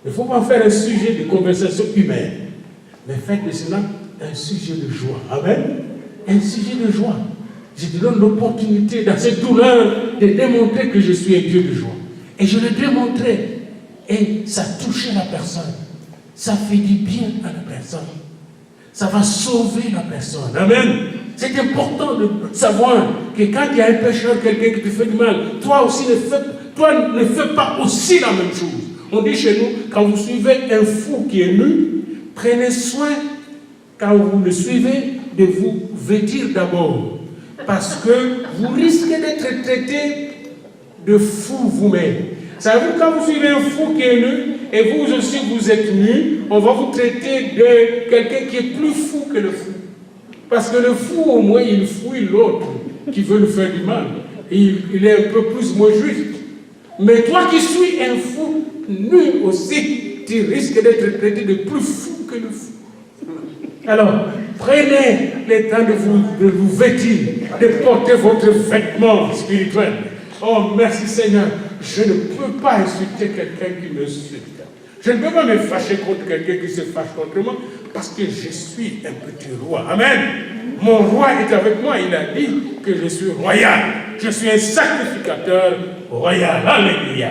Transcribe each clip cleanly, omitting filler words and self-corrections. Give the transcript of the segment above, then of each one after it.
Il ne faut pas faire un sujet de conversation humaine, mais faites de cela un sujet de joie. Amen. Un sujet de joie. Je te donne l'opportunité dans cette douleur de démontrer que je suis un Dieu de joie. Et je le démontrais. Et ça touchait la personne. Ça fait du bien à la personne. Ça va sauver la personne. Amen. C'est important de savoir que quand il y a un pécheur, quelqu'un qui te fait du mal, toi aussi ne fais pas aussi la même chose. On dit chez nous, quand vous suivez un fou qui est nu, prenez soin, quand vous le suivez, de vous vêtir d'abord. Parce que vous risquez d'être traité de fou vous-même. Savez-vous, quand vous suivez un fou qui est nu, et vous aussi vous êtes nu, on va vous traiter de quelqu'un qui est plus fou que le fou. Parce que le fou, au moins, il fouille l'autre qui veut lui faire du mal. Il est un peu plus moins juste. Mais toi qui suis un fou nu aussi, tu risques d'être traité de plus fou que le fou. Alors, prenez le temps de vous vêtir, de porter votre vêtement spirituel. Oh, merci Seigneur. Je ne peux pas insulter quelqu'un qui m'insulte. Je ne peux pas me fâcher contre quelqu'un qui se fâche contre moi parce que je suis un petit roi. Amen. Mon roi est avec moi. Il a dit que je suis royal. Je suis un sacrificateur royal. Alléluia.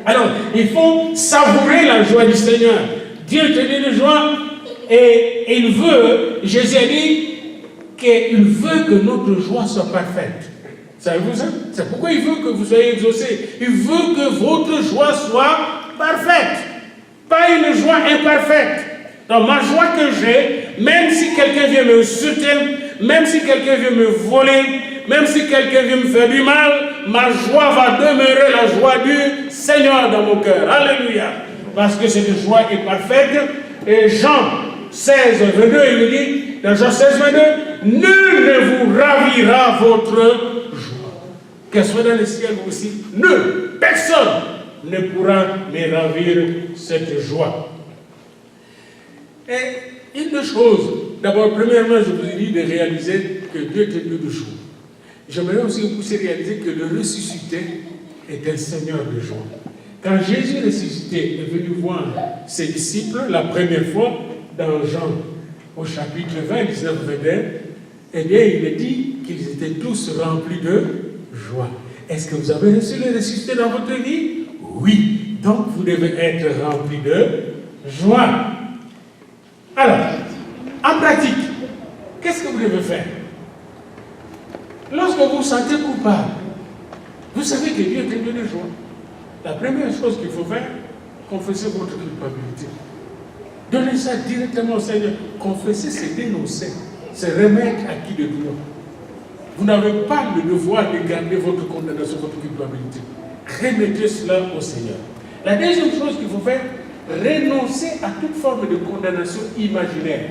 Alors, il faut savourer la joie du Seigneur. Dieu te donne de joie et il veut, Jésus a dit qu'il veut que notre joie soit parfaite. Savez-vous ça? C'est pourquoi il veut que vous soyez exaucés. Il veut que votre joie soit parfaite. Pas une joie imparfaite. Donc ma joie que j'ai, même si quelqu'un vient me insulter, même si quelqu'un vient me voler, même si quelqu'un vient me faire du mal, ma joie va demeurer la joie du Seigneur dans mon cœur. Alléluia. Parce que cette joie est parfaite. Et Jean 16, 22, il nous dit, dans Jean 16, 22, nul ne vous ravira votre joie. Qu'elle soit dans le ciel aussi, nul, personne ne pourra me ravir cette joie. Et une chose, d'abord, premièrement, je vous ai dit de réaliser que Dieu est Dieu de joie. J'aimerais aussi vous pousser à réaliser que le ressuscité est un Seigneur de joie. Quand Jésus ressuscité est venu voir ses disciples la première fois, dans Jean, au chapitre 20, 19, 21, eh bien, il est dit qu'ils étaient tous remplis de joie. Est-ce que vous avez reçu le ressuscité dans votre vie? Oui. Donc, vous devez être remplis de joie. Alors, en pratique, qu'est-ce que vous devez faire? Lorsque vous vous sentez coupable, vous savez que Dieu est un Dieu de joie. La première chose qu'il faut faire, confesser votre culpabilité. Donnez ça directement au Seigneur. Confesser, c'est dénoncer. C'est remettre à qui de droit. Vous n'avez pas le devoir de garder votre condamnation, votre culpabilité. Remettez cela au Seigneur. La deuxième chose qu'il faut faire, renoncer à toute forme de condamnation imaginaire.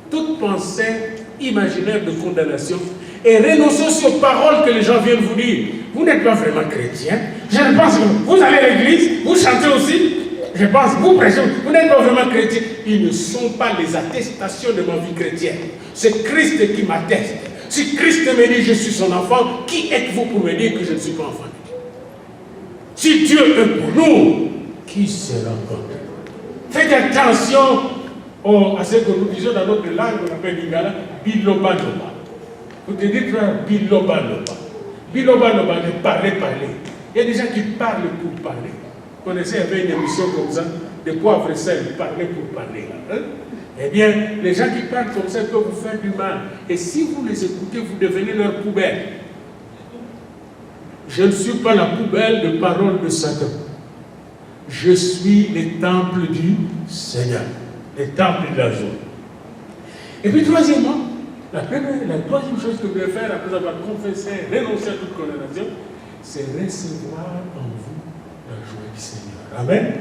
Toute pensée imaginaire de condamnation. Et renoncer aux paroles que les gens viennent vous dire. Vous n'êtes pas vraiment chrétien. Je pense que vous allez à l'église, vous chantez aussi. Je pense, vous prêchez, vous n'êtes pas vraiment chrétien. Ils ne sont pas les attestations de ma vie chrétienne. C'est Christ qui m'atteste. Si Christ me dit je suis son enfant, qui êtes-vous pour me dire que je ne suis pas enfant de Dieu? Si Dieu est pour nous, qui sera contre nous? Faites attention à ce que nous disons dans notre langue, on appelle l'Ingala, bilobaloba. Vous te dites bilobaloba. Bilobaloba, ne parlez. Il y a des gens qui parlent pour parler. Vous connaissez, il y avait une émission comme ça, de poivre et sel, parler pour parler. Hein? Eh bien, les gens qui parlent comme ça peuvent vous faire du mal. Et si vous les écoutez, vous devenez leur poubelle. Je ne suis pas la poubelle de paroles de Satan. Je suis le temple du Seigneur, le temple de la joie. Et puis troisièmement, la troisième chose que vous devez faire après avoir confessé, renoncé à toute condamnation, c'est recevoir en vous la joie du Seigneur. Amen.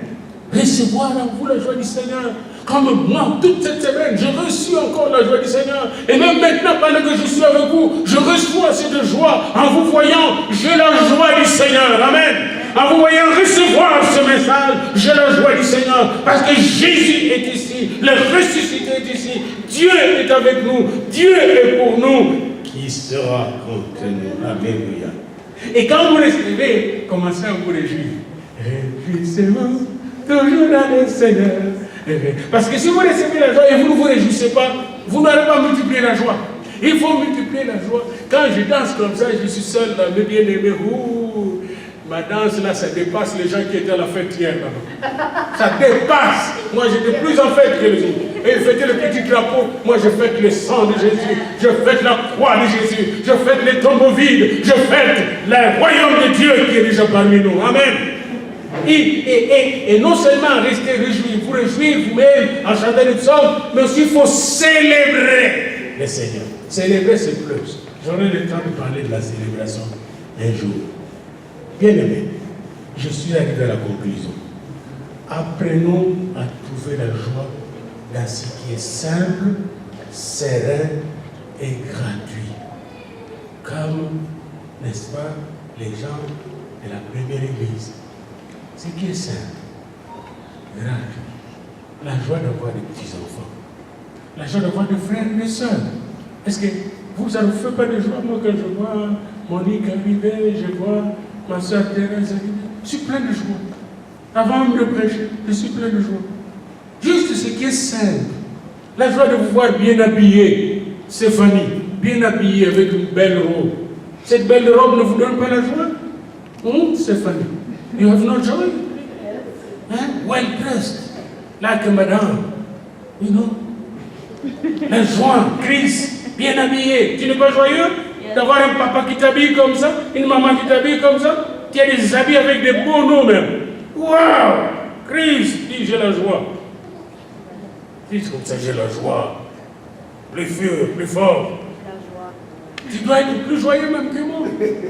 Recevoir en vous la joie du Seigneur. Comme moi, toute cette semaine, j'ai reçu encore la joie du Seigneur. Et même maintenant, pendant que je suis avec vous, je reçois cette joie. En vous voyant, j'ai la joie du Seigneur. Amen. En vous voyant recevoir ce message, j'ai la joie du Seigneur. Parce que Jésus est ici. Le ressuscité est ici. Dieu est avec nous. Dieu est pour nous. Qui sera contre nous? Alléluia. Et quand vous recevez, commencez à vous réjouir. Réjouissez-vous toujours dans le Seigneur. Parce que si vous recevez la joie et vous ne vous réjouissez pas, vous n'allez pas multiplier la joie. Il faut multiplier la joie. Quand je danse comme ça, je suis seul dans le bien-aimé. Ma danse là, ça dépasse les gens qui étaient à la fête hier là-bas. Ça dépasse. Moi, j'étais plus en fête que les autres. Et ils fêtaient le petit drapeau. Moi, je fête le sang de Jésus. Je fête la croix de Jésus. Je fête les tombeaux vides. Je fête le royaume de Dieu qui est déjà parmi nous. Amen. Et non seulement rester réjoui, vous réjouir vous-même en chantant les psaumes, mais aussi il faut célébrer le Seigneur. Célébrer, c'est plus. J'aurai le temps de parler de la célébration un jour. Bien aimé, je suis arrivé à la conclusion. Apprenons à trouver la joie dans ce qui est simple, serein et gratuit. Comme, n'est-ce pas, les gens de la première église. Ce qui est simple, gratuit. La joie d'avoir des petits-enfants. La joie d'avoir des frères et des sœurs. Est-ce que vous, ça ne vous fait pas de joie? Moi, quand je vois Monique arriver, je vois ma soeur Thérèse arriver, je suis plein de joie. Avant même de prêcher, je suis plein de joie. Juste ce qui est simple. La joie de vous voir bien habillé, Stéphanie, bien habillée avec une belle robe. Cette belle robe ne vous donne pas la joie? Stéphanie? You have no joy? Well dressed, like a madame. You know? La joie, Chris, bien habillé. Tu n'es pas joyeux d'avoir un papa qui t'habille comme ça, une maman qui t'habille comme ça? Tu as des habits avec des beaux noms même. Waouh! Chris, dis j'ai la joie. Dis comme ça, j'ai la joie. Plus fort, plus fort. Tu dois être plus joyeux même que moi.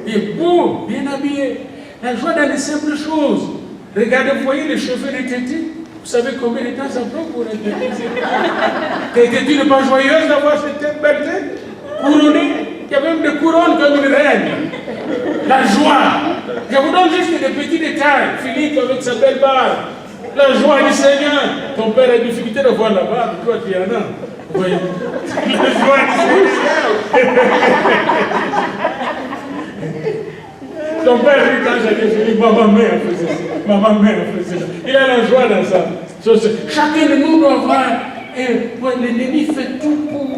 Il est beau, bien habillé. La joie dans les simples choses. Regardez, vous voyez les cheveux de Tété. Vous savez combien de temps ça prend pour être Tété? Tété, tu n'es pas joyeuse d'avoir cette belle tête couronnée? Il y a même des couronnes comme une reine. La joie. Je vous donne juste des petits détails. Philippe avec sa belle barbe. La joie du Seigneur. Ton père a une difficulté de voir la barbe. Toi, tu en as. Vous voyez? La joie du Seigneur. Ton père, lui, quand j'allais, je dis, ma mère faisait ça. Ma mère faisait ça. Il a la joie dans ça. Chacun de nous doit avoir. L'ennemi fait tout pour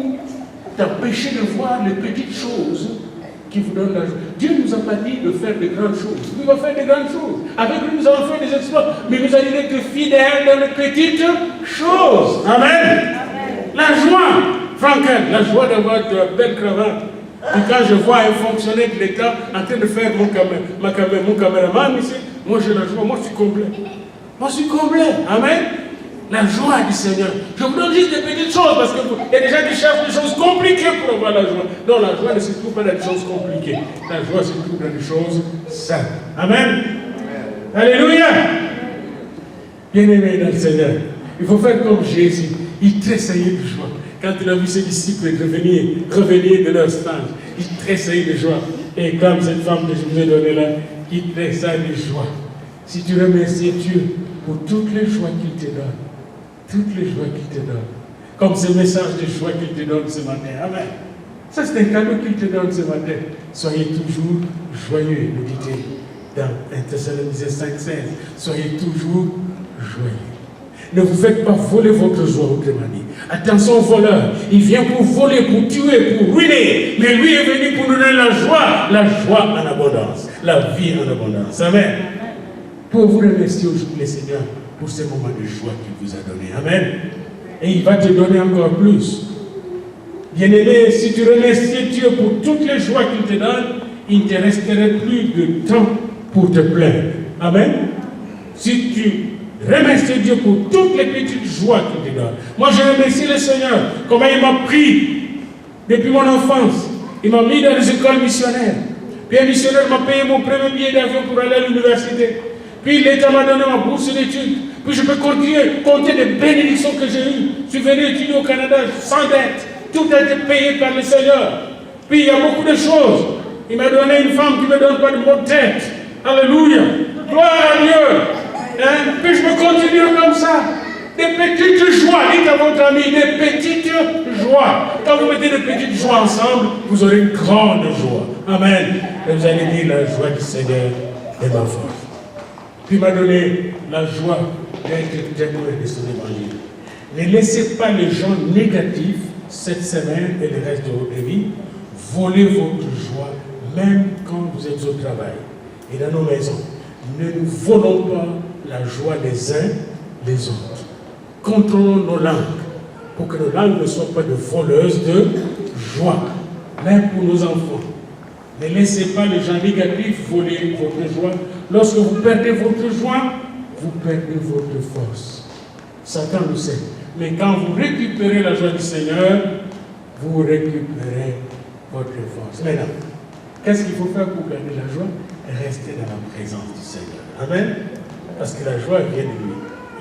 t'empêcher de voir les petites choses qui vous donnent la joie. Dieu ne nous a pas dit de faire de grandes choses. Il va faire de grandes choses. Avec lui, nous allons faire des exploits. Mais il nous a dit d'être fidèles dans les petites choses. Amen. Amen. La joie, Frankel, la joie d'avoir de belles cravates. Et quand je vois un fonctionnaire de l'État en train de faire mon caméraman ici, moi j'ai la joie, moi je suis complet. Moi je suis complet. Amen. La joie du Seigneur. Je vous donne juste des petites choses parce qu'il y a des gens qui cherchent des choses compliquées pour avoir la joie. Non, la joie ne se trouve pas dans des choses compliquées. La joie se trouve dans des choses simples. Amen. Alléluia. Bien-aimé dans le Seigneur, il faut faire comme Jésus. Il tressaillait de joie. Quand il a vu ses disciples revenir de leur stage, il tressaillait de joie. Et comme cette femme que je vous ai donnée là, il tressaille de joie. Si tu remercies Dieu pour toutes les joies qu'il te donne, toutes les joies qu'il te donne, comme ce message de joie qu'il te donne ce matin. Amen. Ça, c'est un cadeau qu'il te donne ce matin. Soyez toujours joyeux, nous dit-il dans 1 Thessaloniciens 5,16. Soyez toujours joyeux. Ne vous faites pas voler votre joie, autrement dit. Attention au voleur. Il vient pour voler, pour tuer, pour ruiner. Mais lui est venu pour nous donner la joie en abondance, la vie en abondance. Amen. Pour vous remercier aujourd'hui, le Seigneur, pour ce moment de joie qu'il vous a donné. Amen. Et il va te donner encore plus. Bien-aimé, si tu remercies Dieu pour toutes les joies qu'il te donne, il ne te resterait plus de temps pour te plaindre. Amen. Si tu remercie Dieu pour toutes les petites joies qu'il te donne. Moi, je remercie le Seigneur, comment il m'a pris depuis mon enfance. Il m'a mis dans les écoles missionnaires. Puis un missionnaire m'a payé mon premier billet d'avion pour aller à l'université. Puis l'État m'a donné ma bourse d'études. Puis je peux continuer, compter des bénédictions que j'ai eues. Je suis venu étudier au Canada sans dette. Tout a été payé par le Seigneur. Puis il y a beaucoup de choses. Il m'a donné une femme qui ne me donne pas de maux de tête. Alléluia. Gloire à Dieu. Hein? Puis je peux continuer comme ça. Des petites joies. Dites à votre ami, des petites joies. Quand vous mettez des petites joies ensemble, vous aurez une grande joie. Amen. Et vous allez dire, la joie du Seigneur est ma force. Puis il m'a donné la joie d'être témoin de son évangile. Ne laissez pas les gens négatifs cette semaine et le reste de votre vie voler votre joie, même quand vous êtes au travail et dans nos maisons. Ne nous volons pas la joie des uns des autres. Contrôlons nos langues pour que nos langues ne soient pas de voleuses de joie, même pour nos enfants. Ne laissez pas les gens négatifs voler votre joie. Lorsque vous perdez votre joie, vous perdez votre force. Satan le sait. Mais quand vous récupérez la joie du Seigneur, vous récupérez votre force. Maintenant, qu'est-ce qu'il faut faire pour garder la joie? Rester dans la présence du Seigneur. Amen. Parce que la joie vient de lui.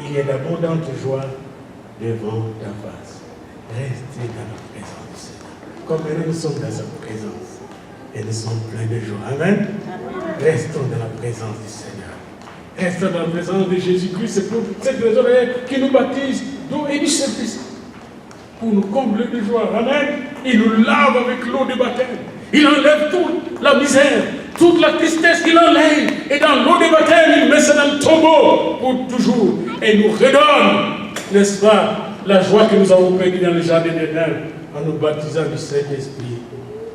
Il y a d'abondantes joies devant ta face. Restez dans la présence du Seigneur. Comme nous sommes dans sa présence et nous sommes pleins de joie. Amen. Restons dans la présence du Seigneur. Restons dans la présence de Jésus-Christ. C'est pour cette raison qui nous baptise d'eau et du Saint-Esprit. Pour nous combler de joie. Amen. Il nous lave avec l'eau du baptême. Il enlève toute la misère, toute la tristesse, il enlève. Et dans l'eau du baptême, il met ça dans le tombeau pour toujours. Et nous redonne, n'est-ce pas, la joie que nous avons perdue dans le jardin d'Éden en nous baptisant du Saint-Esprit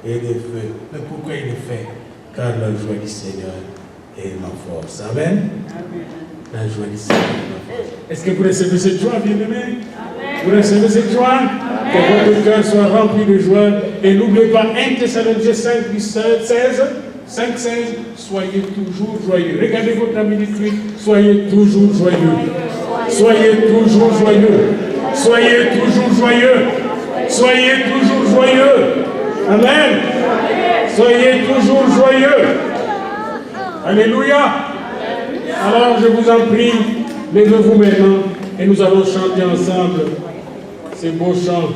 et des feux. Mais pourquoi il le fait? Car la joie du Seigneur est ma force. Amen. La joie du Seigneur est ma force. Est-ce que vous recevez cette joie, bien-aimés? Vous recevez cette joie? Que votre cœur soit rempli de joie. Et n'oubliez pas 1 Thessaloniciens 5, 16. Soyez toujours joyeux. Regardez votre ami du Christ. Soyez toujours joyeux. Soyez toujours joyeux. Soyez toujours joyeux. Soyez toujours joyeux. Amen. Soyez toujours joyeux. Alléluia. Alors je vous en prie, levez-vous maintenant et nous allons chanter ensemble ces beaux chants.